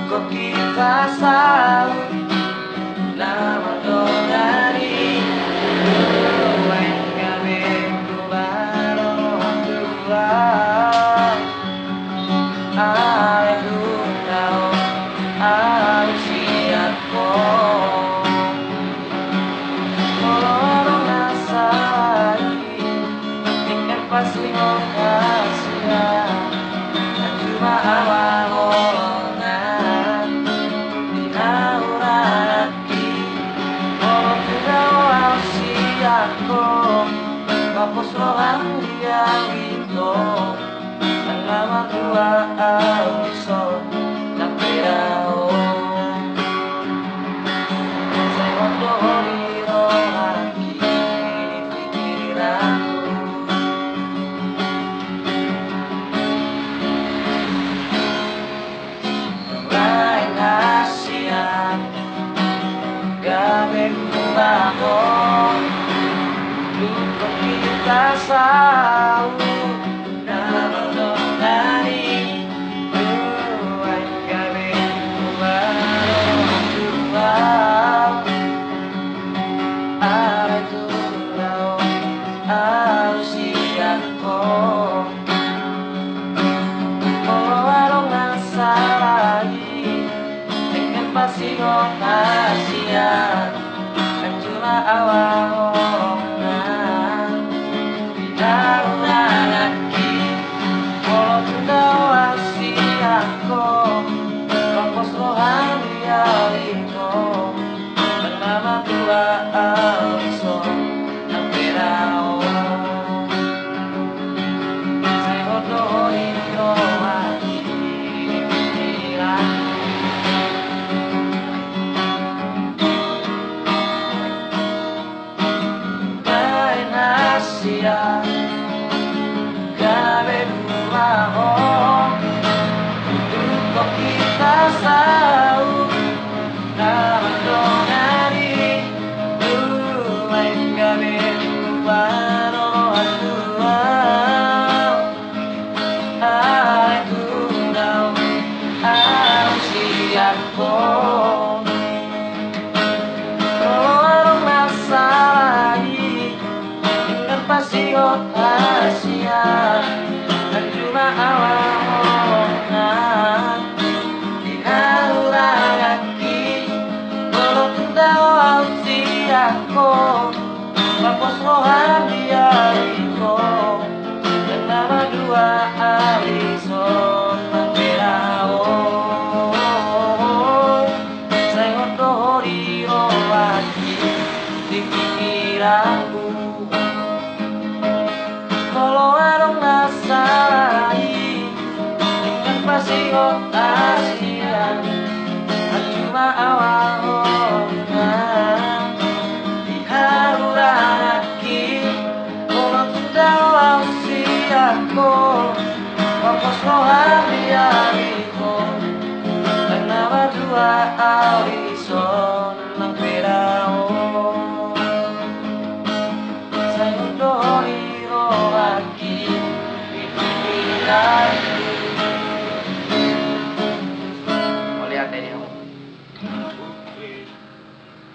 kok kita selalu nama dongani Lumayan kami kubarong dua Aduh tahu aku siap kok Kalau orang nasari Ingin pasti mau kasihan Dan cuma awal golongan Di aura hati Kalau tidak awal siap kok Kapos rohan dia gitu Lama tua audiso Napirao Saya untuk hiro lagi di pikiranku Lain hasian Gabe kumahon Lupa kita selalu Kasihan kan cuma awal omongan Tidak lagi walaupun awal siangko Kompos rohani aliko Bernama tua aliso Nampirao Saya bodoh hiro lagi di pikiranku Gabe kumahon Untuk kok kita selalu Nama dongani Lumayan gabe kubarong dua Aku tahu aku siap kok Kalau orang nasari Pasti kok kasihan Dan cuma awal omongan Di aura kaki Walaupun tahu siangko Kapos rohani aliko Dan nama dua alison Nampirao Saya ngotoh hiro lagi di pikiranku Kalau orang nasari Ikan pasti kok kasihan Dan cuma awal omongan Di aura hati Kalau tidak awal siangko Kompos rohani aliko Dan nama dua